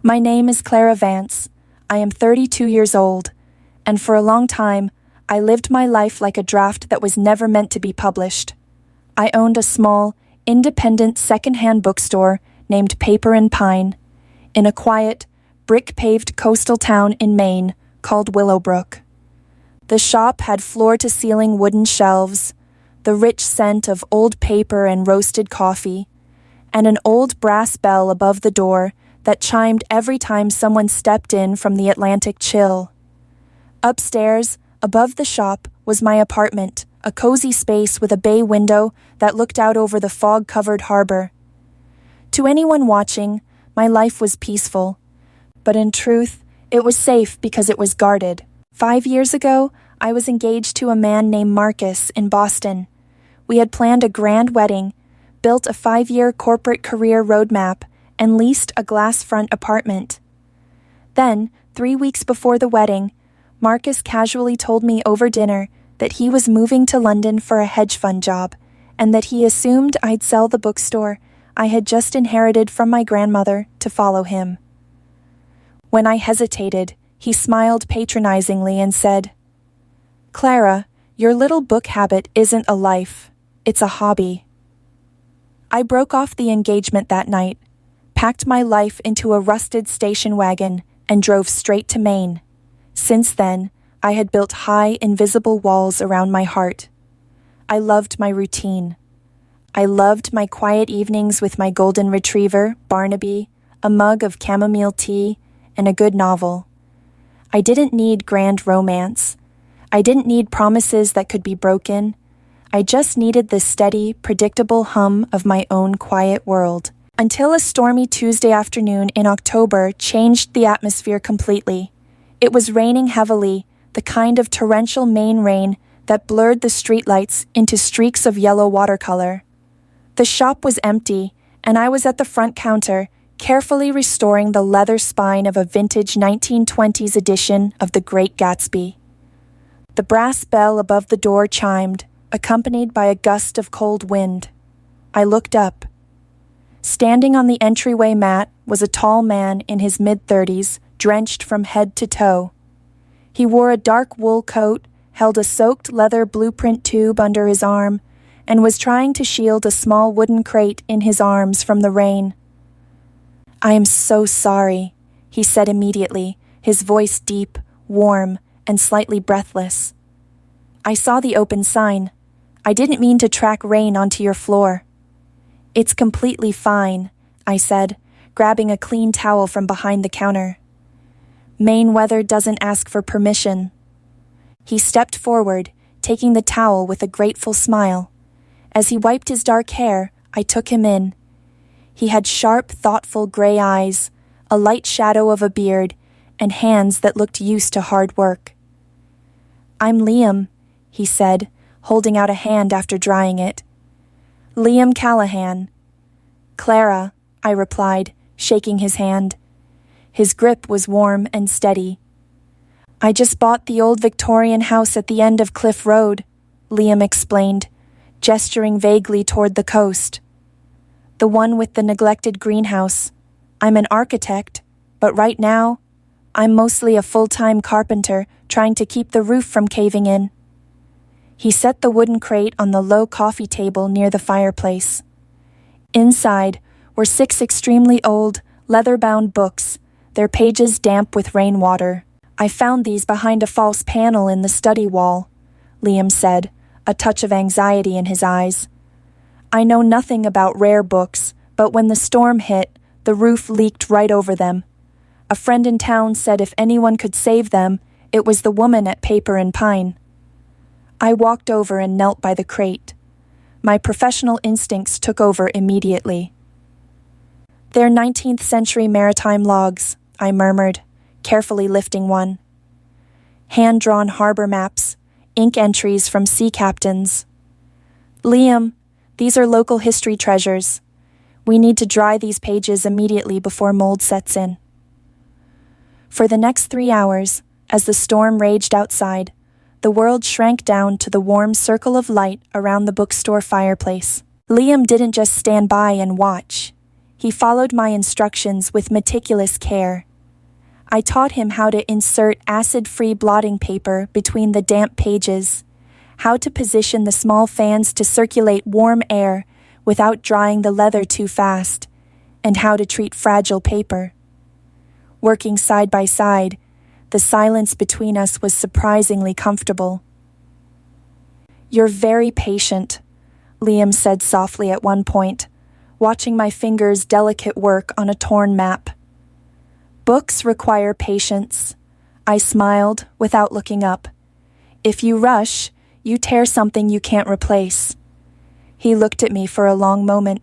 My name is Clara Vance. I am 32 years old, and for a long time, I lived my life like a draft that was never meant to be published. I owned a small, independent second-hand bookstore named Paper and Pine in a quiet, brick-paved coastal town in Maine called Willowbrook. The shop had floor-to-ceiling wooden shelves, the rich scent of old paper and roasted coffee, and an old brass bell above the door that chimed every time someone stepped in from the Atlantic chill. Upstairs, above the shop, was my apartment, a cozy space with a bay window that looked out over the fog-covered harbor. To anyone watching, my life was peaceful, but in truth, it was safe because it was guarded. 5 years ago, I was engaged to a man named Marcus in Boston. We had planned a grand wedding, built a 5-year corporate career roadmap, and leased a glass-front apartment. Then, 3 weeks before the wedding, Marcus casually told me over dinner that he was moving to London for a hedge fund job, and that he assumed I'd sell the bookstore I had just inherited from my grandmother to follow him. When I hesitated, he smiled patronizingly and said, "Clara, your little book habit isn't a life, it's a hobby." I broke off the engagement that night, packed my life into a rusted station wagon, and drove straight to Maine. Since then, I had built high, invisible walls around my heart. I loved my routine. I loved my quiet evenings with my golden retriever, Barnaby, a mug of chamomile tea, and a good novel. I didn't need grand romance. I didn't need promises that could be broken. I just needed the steady, predictable hum of my own quiet world. Until a stormy Tuesday afternoon in October changed the atmosphere completely. It was raining heavily, the kind of torrential Maine rain that blurred the streetlights into streaks of yellow watercolor. The shop was empty, and I was at the front counter, carefully restoring the leather spine of a vintage 1920s edition of The Great Gatsby. The brass bell above the door chimed, accompanied by a gust of cold wind. I looked up. Standing on the entryway mat was a tall man in his mid-30s, drenched from head to toe. He wore a dark wool coat, held a soaked leather blueprint tube under his arm, and was trying to shield a small wooden crate in his arms from the rain. "I am so sorry," he said immediately, his voice deep, warm, and slightly breathless. "I saw the open sign. I didn't mean to track rain onto your floor." "It's completely fine," I said, grabbing a clean towel from behind the counter. "Maine weather doesn't ask for permission." He stepped forward, taking the towel with a grateful smile. As he wiped his dark hair, I took him in. He had sharp, thoughtful gray eyes, a light shadow of a beard, and hands that looked used to hard work. "I'm Liam," he said, holding out a hand after drying it. "Liam Callahan." "Clara," I replied, shaking his hand. His grip was warm and steady. "I just bought the old Victorian house at the end of Cliff Road," Liam explained, gesturing vaguely toward the coast. "The one with the neglected greenhouse. I'm an architect, but right now, I'm mostly a full-time carpenter trying to keep the roof from caving in." He set the wooden crate on the low coffee table near the fireplace. Inside were 6 extremely old, leather-bound books, their pages damp with rainwater. "I found these behind a false panel in the study wall," Liam said, a touch of anxiety in his eyes. "I know nothing about rare books, but when the storm hit, the roof leaked right over them. A friend in town said if anyone could save them, it was the woman at Paper and Pine." I walked over and knelt by the crate. My professional instincts took over immediately. "They're 19th century maritime logs," I murmured, carefully lifting one. "Hand-drawn harbor maps, ink entries from sea captains." "Liam, these are local history treasures. We need to dry these pages immediately before mold sets in." For the next 3 hours, as the storm raged outside, the world shrank down to the warm circle of light around the bookstore fireplace. Liam didn't just stand by and watch. He followed my instructions with meticulous care. I taught him how to insert acid-free blotting paper between the damp pages, how to position the small fans to circulate warm air without drying the leather too fast, and how to treat fragile paper. Working side by side, the silence between us was surprisingly comfortable. "You're very patient," Liam said softly at one point, watching my fingers' delicate work on a torn map. "Books require patience," I smiled without looking up. "If you rush, you tear something you can't replace." He looked at me for a long moment.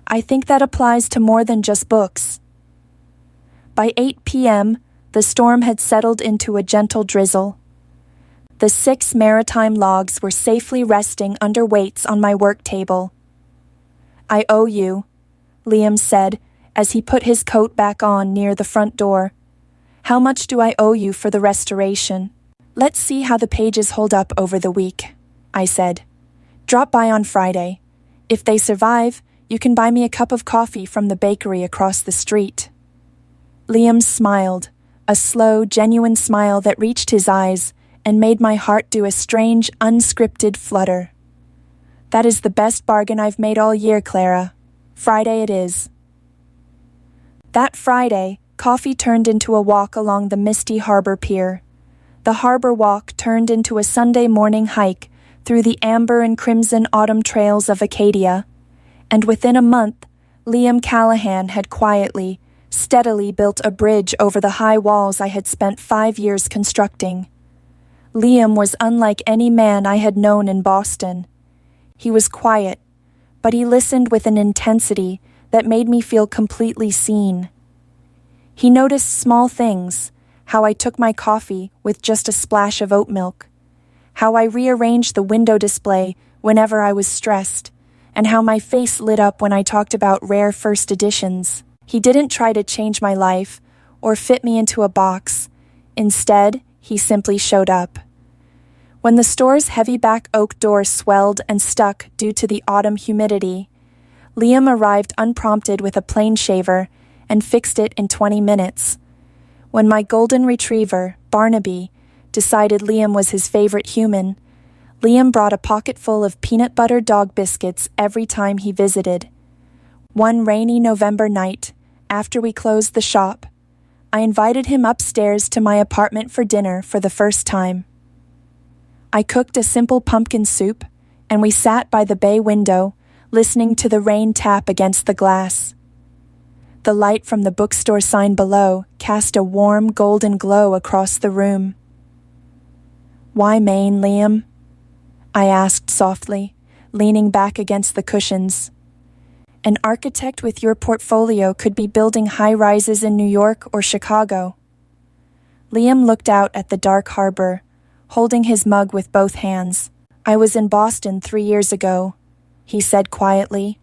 "I think that applies to more than just books." By 8 p.m., the storm had settled into a gentle drizzle. The 6 maritime logs were safely resting under weights on my work table. "I owe you," Liam said as he put his coat back on near the front door. "How much do I owe you for the restoration?" "Let's see how the pages hold up over the week," I said. "Drop by on Friday. If they survive, you can buy me a cup of coffee from the bakery across the street." Liam smiled, a slow, genuine smile that reached his eyes and made my heart do a strange, unscripted flutter. "That is the best bargain I've made all year, Clara. Friday it is." That Friday, coffee turned into a walk along the misty harbor pier. The harbor walk turned into a Sunday morning hike through the amber and crimson autumn trails of Acadia, and within a month, Liam Callahan had quietly, steadily built a bridge over the high walls I had spent 5 years constructing. Liam was unlike any man I had known in Boston. He was quiet, but he listened with an intensity that made me feel completely seen. He noticed small things, how I took my coffee with just a splash of oat milk, how I rearranged the window display whenever I was stressed, and how my face lit up when I talked about rare first editions. He didn't try to change my life or fit me into a box. Instead, he simply showed up. When the store's heavy back oak door swelled and stuck due to the autumn humidity, Liam arrived unprompted with a plane shaver and fixed it in 20 minutes. When my golden retriever, Barnaby, decided Liam was his favorite human, Liam brought a pocketful of peanut butter dog biscuits every time he visited. One rainy November night, after we closed the shop, I invited him upstairs to my apartment for dinner for the first time. I cooked a simple pumpkin soup, and we sat by the bay window, listening to the rain tap against the glass. The light from the bookstore sign below cast a warm golden glow across the room. "Why Maine, Liam?" I asked softly, leaning back against the cushions. "An architect with your portfolio could be building high-rises in New York or Chicago." Liam looked out at the dark harbor, holding his mug with both hands. "I was in Boston 3 years ago," he said quietly.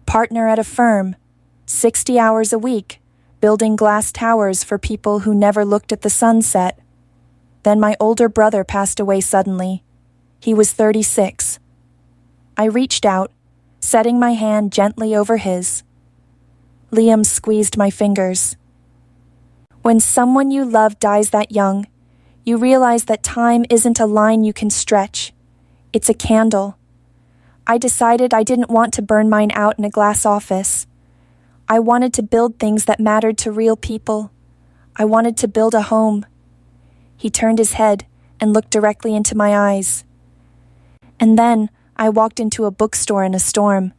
"Partner at a firm, 60 hours a week, building glass towers for people who never looked at the sunset. Then my older brother passed away suddenly. He was 36. I reached out, setting my hand gently over his. Liam squeezed my fingers. When someone you love dies that young, you realize that time isn't a line you can stretch. It's a candle. I decided I didn't want to burn mine out in a glass office. I wanted to build things that mattered to real people. I wanted to build a home." He turned his head and looked directly into my eyes. "And then I walked into a bookstore in a storm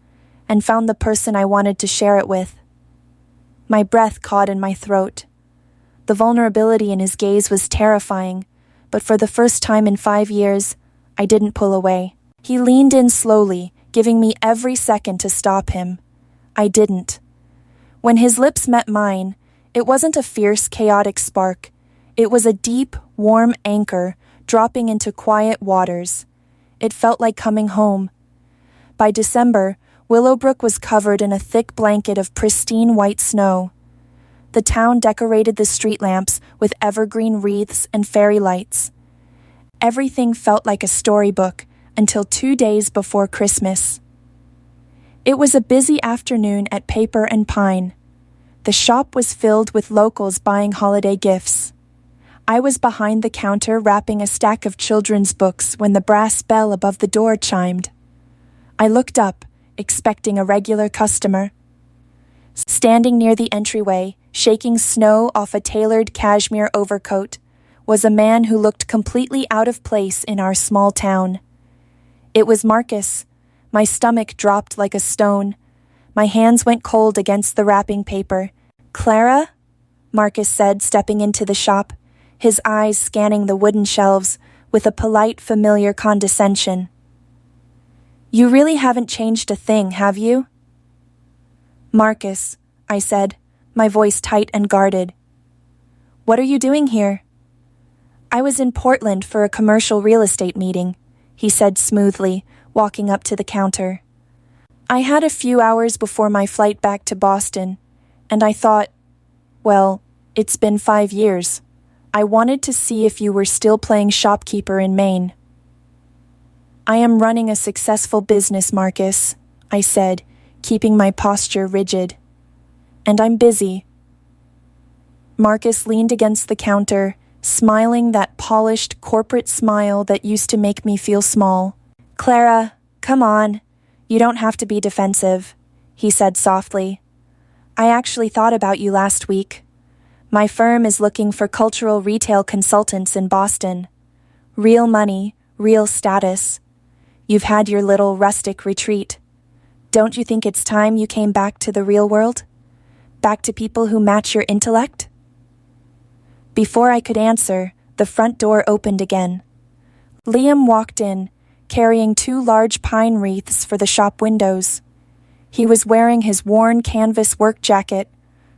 and found the person I wanted to share it with." My breath caught in my throat. The vulnerability in his gaze was terrifying, but for the first time in 5 years, I didn't pull away. He leaned in slowly, giving me every second to stop him. I didn't. When his lips met mine, it wasn't a fierce, chaotic spark. It was a deep, warm anchor dropping into quiet waters. It felt like coming home. By December, Willowbrook was covered in a thick blanket of pristine white snow. The town decorated the street lamps with evergreen wreaths and fairy lights. Everything felt like a storybook until 2 days before Christmas. It was a busy afternoon at Paper and Pine. The shop was filled with locals buying holiday gifts. I was behind the counter wrapping a stack of children's books when the brass bell above the door chimed. I looked up, expecting a regular customer. Standing near the entryway, shaking snow off a tailored cashmere overcoat, was a man who looked completely out of place in our small town. It was Marcus. My stomach dropped like a stone. My hands went cold against the wrapping paper. "Clara?" Marcus said, stepping into the shop, his eyes scanning the wooden shelves with a polite, familiar condescension. "You really haven't changed a thing, have you?" "Marcus," I said, my voice tight and guarded. "What are you doing here?" "I was in Portland for a commercial real estate meeting," he said smoothly, walking up to the counter. "I had a few hours before my flight back to Boston, and I thought, well, it's been 5 years. I wanted to see if you were still playing shopkeeper in Maine." "I am running a successful business, Marcus," I said, keeping my posture rigid. "And I'm busy." Marcus leaned against the counter, smiling that polished corporate smile that used to make me feel small. "Clara, come on. You don't have to be defensive," he said softly. "I actually thought about you last week. My firm is looking for cultural retail consultants in Boston. Real money, real status. You've had your little rustic retreat. Don't you think it's time you came back to the real world? Back to people who match your intellect?" Before I could answer, the front door opened again. Liam walked in, carrying 2 large pine wreaths for the shop windows. He was wearing his worn canvas work jacket,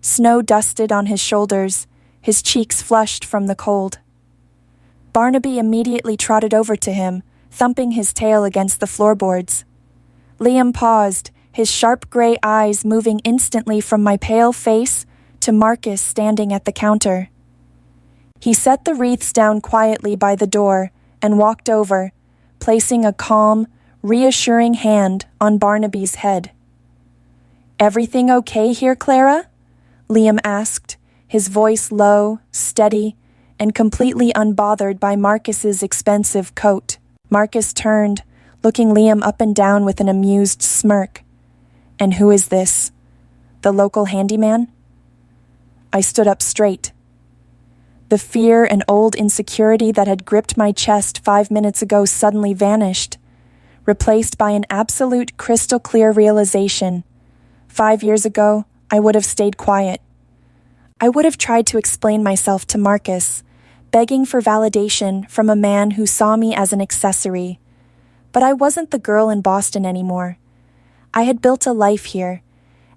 snow dusted on his shoulders, his cheeks flushed from the cold. Barnaby immediately trotted over to him, thumping his tail against the floorboards. Liam paused, his sharp gray eyes moving instantly from my pale face to Marcus standing at the counter. He set the wreaths down quietly by the door and walked over, placing a calm, reassuring hand on Barnaby's head. "Everything okay here, Clara?" Liam asked, his voice low, steady, and completely unbothered by Marcus's expensive coat. Marcus turned, looking Liam up and down with an amused smirk. "And who is this? The local handyman?" I stood up straight. The fear and old insecurity that had gripped my chest 5 minutes ago suddenly vanished, replaced by an absolute crystal-clear realization. 5 years ago, I would have stayed quiet. I would have tried to explain myself to Marcus, begging for validation from a man who saw me as an accessory. But I wasn't the girl in Boston anymore. I had built a life here,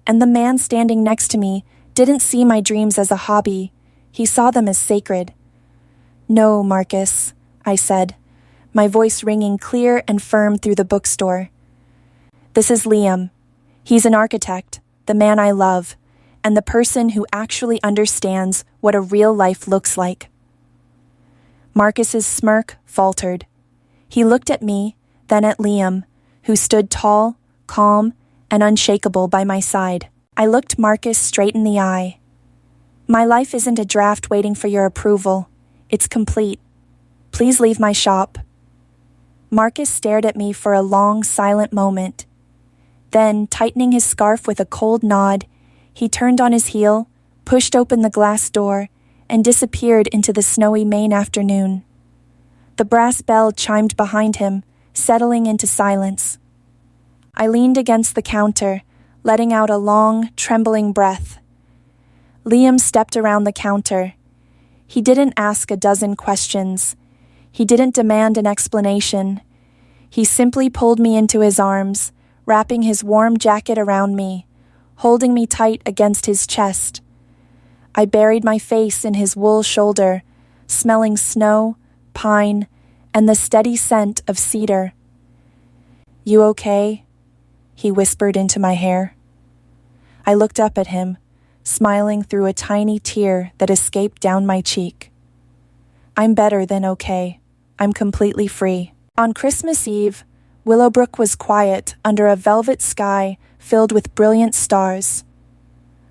and the man standing next to me didn't see my dreams as a hobby. He saw them as sacred. "No, Marcus," I said, my voice ringing clear and firm through the bookstore. "This is Liam. He's an architect, the man I love, and the person who actually understands what a real life looks like." Marcus's smirk faltered. He looked at me, then at Liam, who stood tall, calm, and unshakable by my side. I looked Marcus straight in the eye. "My life isn't a draft waiting for your approval. It's complete. Please leave my shop." Marcus stared at me for a long, silent moment. Then, tightening his scarf with a cold nod, he turned on his heel, pushed open the glass door, and disappeared into the snowy Maine afternoon. The brass bell chimed behind him, settling into silence. I leaned against the counter, letting out a long, trembling breath. Liam stepped around the counter. He didn't ask a dozen questions. He didn't demand an explanation. He simply pulled me into his arms, wrapping his warm jacket around me, holding me tight against his chest. I buried my face in his wool shoulder, smelling snow, pine, and the steady scent of cedar. "You okay?" he whispered into my hair. I looked up at him, smiling through a tiny tear that escaped down my cheek. "I'm better than okay. I'm completely free." On Christmas Eve, Willowbrook was quiet under a velvet sky filled with brilliant stars.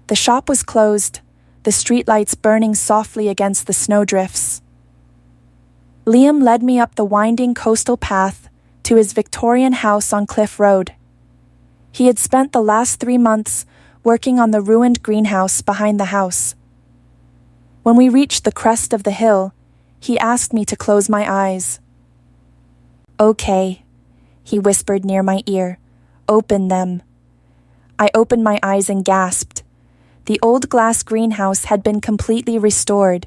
The shop was closed, the streetlights burning softly against the snowdrifts. Liam led me up the winding coastal path to his Victorian house on Cliff Road. He had spent the last 3 months working on the ruined greenhouse behind the house. When we reached the crest of the hill, he asked me to close my eyes. "Okay," he whispered near my ear. "Open them." I opened my eyes and gasped. The old glass greenhouse had been completely restored.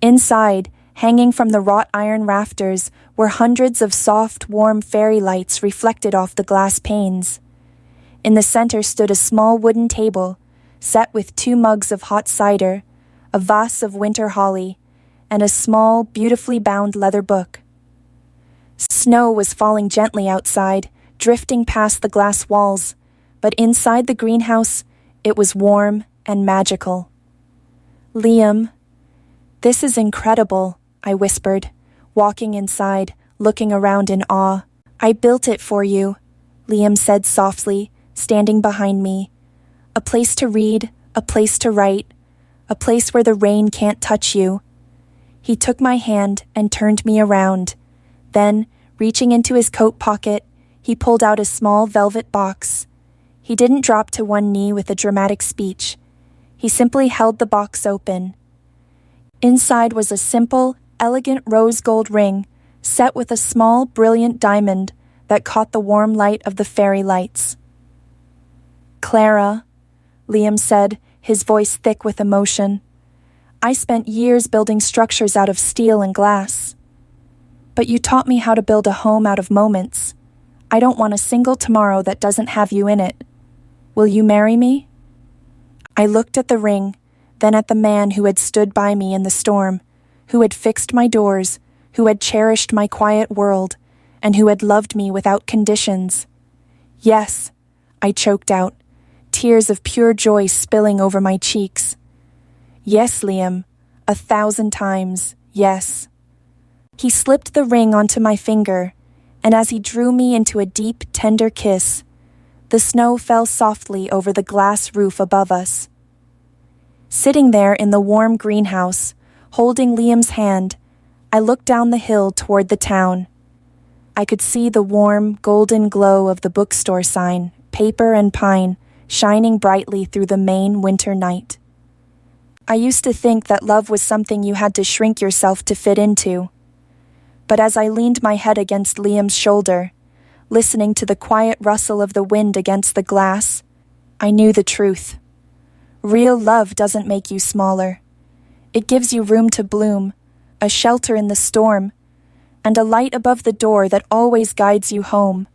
Inside, hanging from the wrought iron rafters, were hundreds of soft, warm fairy lights reflected off the glass panes. In the center stood a small wooden table, set with 2 mugs of hot cider, a vase of winter holly, and a small, beautifully bound leather book. Snow was falling gently outside, drifting past the glass walls, but inside the greenhouse, it was warm and magical. "Liam, this is incredible," I whispered, walking inside, looking around in awe. "I built it for you," Liam said softly, standing behind me. "A place to read, a place to write, a place where the rain can't touch you." He took my hand and turned me around. Then, reaching into his coat pocket, he pulled out a small velvet box. He didn't drop to one knee with a dramatic speech. He simply held the box open. Inside was a simple, elegant rose gold ring, set with a small, brilliant diamond that caught the warm light of the fairy lights. "Clara," Liam said, his voice thick with emotion, "I spent years building structures out of steel and glass. But you taught me how to build a home out of moments. I don't want a single tomorrow that doesn't have you in it. Will you marry me?" I looked at the ring, then at the man who had stood by me in the storm, who had fixed my doors, who had cherished my quiet world, and who had loved me without conditions. "Yes," I choked out, tears of pure joy spilling over my cheeks. "Yes, Liam, 1,000 times, yes." He slipped the ring onto my finger, and as he drew me into a deep, tender kiss, the snow fell softly over the glass roof above us. Sitting there in the warm greenhouse, holding Liam's hand, I looked down the hill toward the town. I could see the warm, golden glow of the bookstore sign, paper and pine, shining brightly through the Maine winter night. I used to think that love was something you had to shrink yourself to fit into. But as I leaned my head against Liam's shoulder, listening to the quiet rustle of the wind against the glass, I knew the truth. Real love doesn't make you smaller. It gives you room to bloom, a shelter in the storm, and a light above the door that always guides you home.